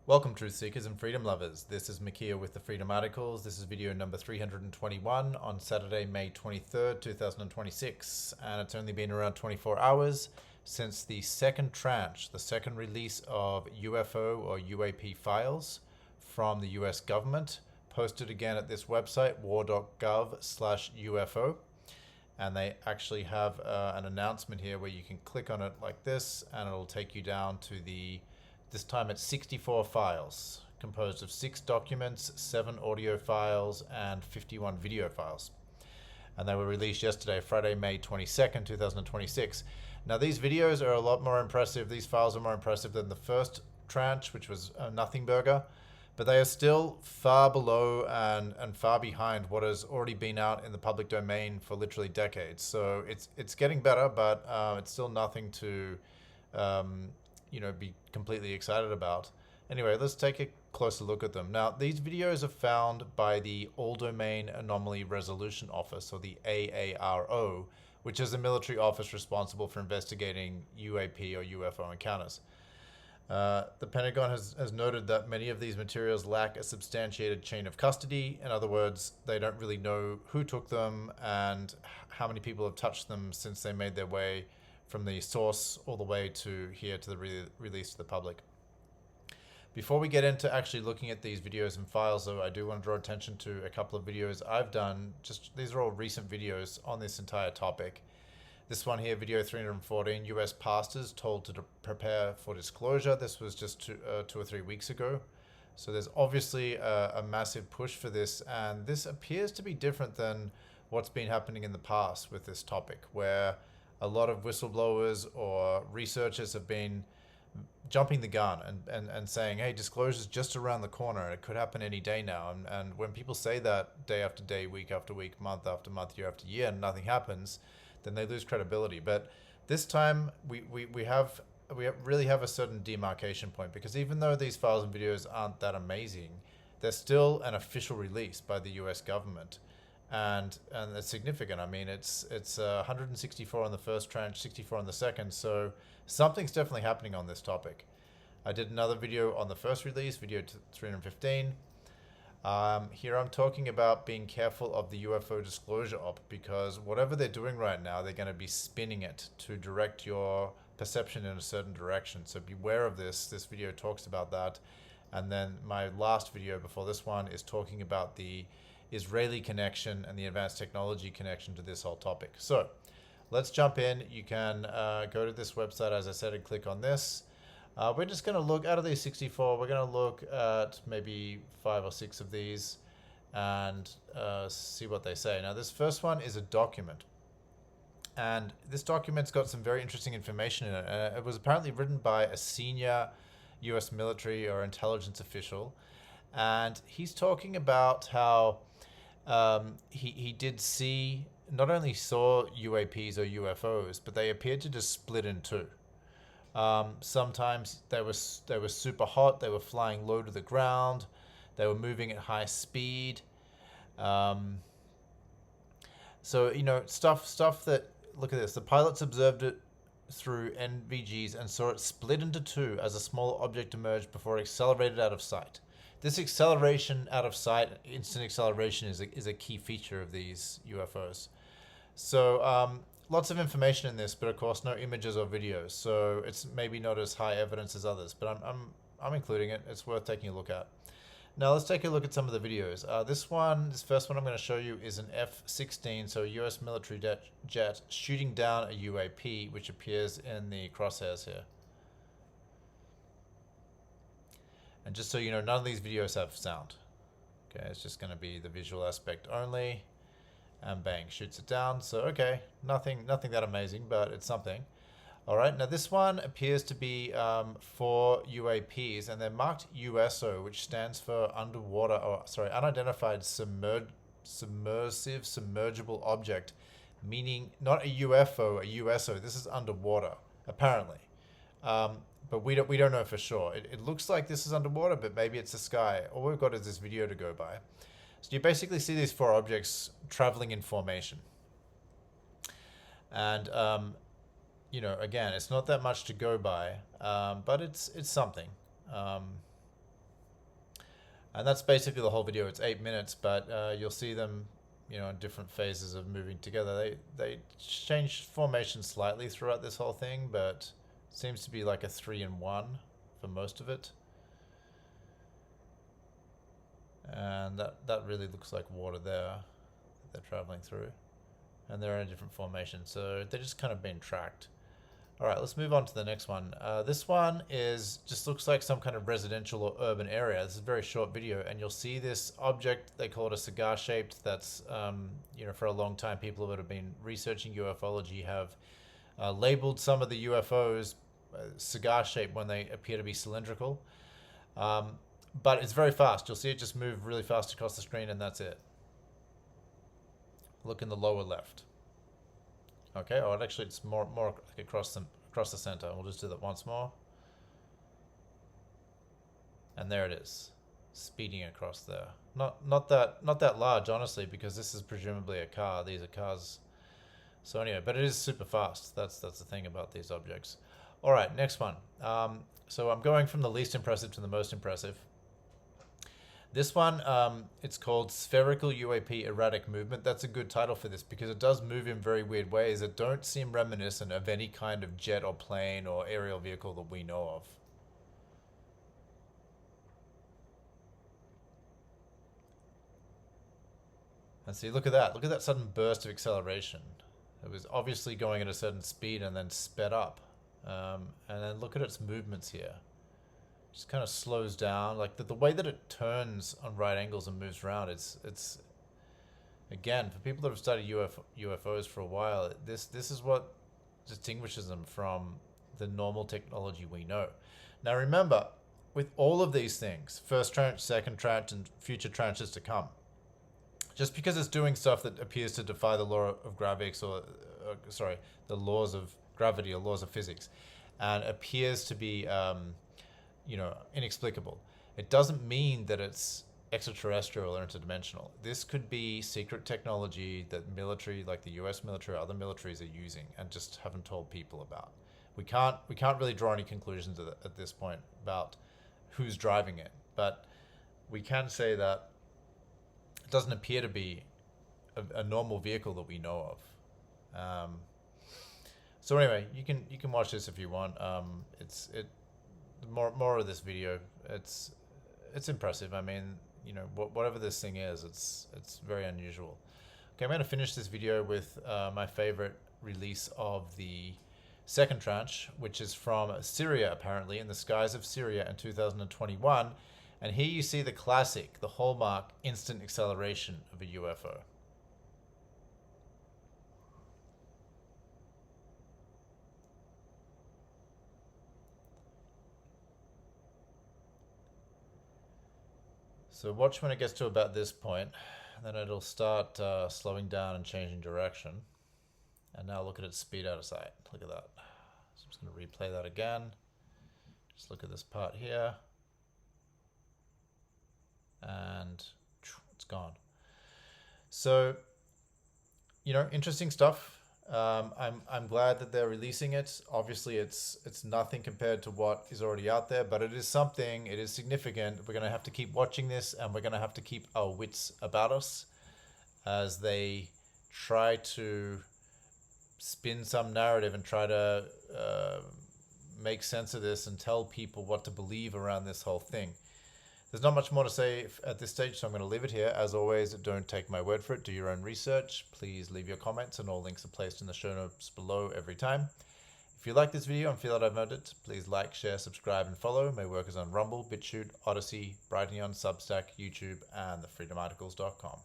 Welcome, truth seekers and freedom lovers. This is Makia with the Freedom Articles. This is video number 321 on Saturday, May 23rd, 2026. And it's only been around 24 hours since the second tranche, the second release of UFO or UAP files from the US government, posted again at this website, war.gov/UFO. And they actually have an announcement here where you can click on it like this and it'll take you down to this time it's 64 files, composed of 6 documents, 7 audio files, and 51 video files. And they were released yesterday, Friday, May 22nd, 2026. Now, these videos are a lot more impressive. These files are more impressive than the first tranche, which was a nothing burger. But they are still far below and far behind what has already been out in the public domain for literally decades. So it's getting better, but it's still nothing to be completely excited about. Anyway, let's take a closer look at them. Now, these videos are found by the All Domain Anomaly Resolution Office, or the AARO, which is a military office responsible for investigating UAP or UFO encounters. The Pentagon has noted that many of these materials lack a substantiated chain of custody. In other words, they don't really know who took them and how many people have touched them since they made their way from the source all the way to here to the release to the public. Before we get into actually looking at these videos and files, though, I do want to draw attention to a couple of videos I've done. These are all recent videos on this entire topic. This one here, video 314, US pastors told to prepare for disclosure. This was just 2 or 3 weeks ago. So there's obviously a massive push for this, and this appears to be different than what's been happening in the past with this topic, where a lot of whistleblowers or researchers have been jumping the gun and saying, hey, disclosure's just around the corner. It could happen any day now. And when people say that day after day, week after week, month after month, year after year, and nothing happens, then they lose credibility. But this time we really have a certain demarcation point, because even though these files and videos aren't that amazing, they're still an official release by the US government. And it's significant. I mean, it's 164 on the first tranche, 64 on the second. So something's definitely happening on this topic. I did another video on the first release, video 315. Here I'm talking about being careful of the UFO disclosure op, because whatever they're doing right now, they're going to be spinning it to direct your perception in a certain direction. So beware of this. This video talks about that. And then my last video before this one is talking about the Israeli connection and the advanced technology connection to this whole topic. So let's jump in. You can go to this website, as I said, and click on this. We're just going to look, out of these 64, we're going to look at maybe 5 or 6 of these and see what they say. Now, this first one is a document. And this document's got some very interesting information in it. It was apparently written by a senior US military or intelligence official. And he's talking about how he did see, not only saw UAPs or UFOs, but they appeared to just split in two. Sometimes they were super hot. They were flying low to the ground. They were moving at high speed. So stuff that, look at this. The pilots observed it through NVGs and saw it split into two as a small object emerged before it accelerated out of sight. This acceleration out of sight, instant acceleration, is a key feature of these UFOs. So lots of information in this, but of course no images or videos. So it's maybe not as high evidence as others, but I'm including it. It's worth taking a look at. Now let's take a look at some of the videos. This first one I'm going to show you is an F-16, so a US military jet shooting down a UAP, which appears in the crosshairs here. And just so you know, none of these videos have sound. Okay, it's just going to be the visual aspect only. And bang, shoots it down. So, okay, nothing that amazing, but it's something. All right, now this one appears to be for UAPs, and they're marked USO, which stands for unidentified submersible object, meaning not a UFO, a USO. This is underwater, apparently. But we don't know for sure. It looks like this is underwater, but maybe it's the sky. All we've got is this video to go by. So you basically see these 4 objects traveling in formation. And again, it's not that much to go by, but it's something. And that's basically the whole video. It's 8 minutes, but you'll see them, you know, in different phases of moving together. They change formation slightly throughout this whole thing, but it seems to be like a 3-in-1 for most of it. And that really looks like water there that they're traveling through. And they're in a different formation, so they're just kind of being tracked. All right, let's move on to the next one. This one just looks like some kind of residential or urban area. This is a very short video, and you'll see this object. They call it a cigar-shaped. That's, you know, for a long time, people that have been researching ufology have labeled some of the UFOs cigar-shaped when they appear to be cylindrical. But it's very fast. You'll see it just move really fast across the screen, and that's it. Look in the lower left. Okay, oh, actually it's more like across the center. We'll just do that once more. And there it is, speeding across there. Not that large, honestly, because this is presumably a car. These are cars. So anyway, but it is super fast. That's the thing about these objects. All right, next one. So I'm going from the least impressive to the most impressive. This one, it's called Spherical UAP Erratic Movement. That's a good title for this because it does move in very weird ways that don't seem reminiscent of any kind of jet or plane or aerial vehicle that we know of. And see, look at that. Look at that sudden burst of acceleration. It was obviously going at a certain speed and then sped up. And then look at its movements here. Just kind of slows down, like the way that it turns on right angles and moves around. It's again, for people that have studied UFOs for a while, this is what distinguishes them from the normal technology we know. Now remember, with all of these things, first tranche, second tranche, and future tranches to come, just because it's doing stuff that appears to defy the law of gravity, the laws of gravity or laws of physics, and appears to be you know, inexplicable, it doesn't mean that it's extraterrestrial or interdimensional. This could be secret technology that military, like the US military or other militaries, are using and just haven't told people about. We can't really draw any conclusions at this point about who's driving it, but we can say that it doesn't appear to be a normal vehicle that we know of. So anyway, you can watch this if you want. More of this video. It's impressive. I mean, you know, whatever this thing is, it's very unusual. Okay, I'm going to finish this video with my favorite release of the second tranche, which is from Syria, apparently, in the skies of Syria in 2021. And here you see the classic, the hallmark instant acceleration of a UFO. So watch when it gets to about this point, then it'll start slowing down and changing direction. And now look at its speed out of sight. Look at that. So I'm just going to replay that again. Just look at this part here. And it's gone. So, you know, interesting stuff. I'm glad that they're releasing it. Obviously, it's nothing compared to what is already out there, but it is something. It is significant. We're going to have to keep watching this, and we're going to have to keep our wits about us as they try to spin some narrative and try to make sense of this and tell people what to believe around this whole thing. There's not much more to say at this stage, so I'm going to leave it here. As always, don't take my word for it. Do your own research. Please leave your comments, and all links are placed in the show notes below every time. If you like this video and feel that I've earned it, please like, share, subscribe, and follow. My work is on Rumble, BitChute, Odysee, Brighteon, Substack, YouTube, and thefreedomarticles.com.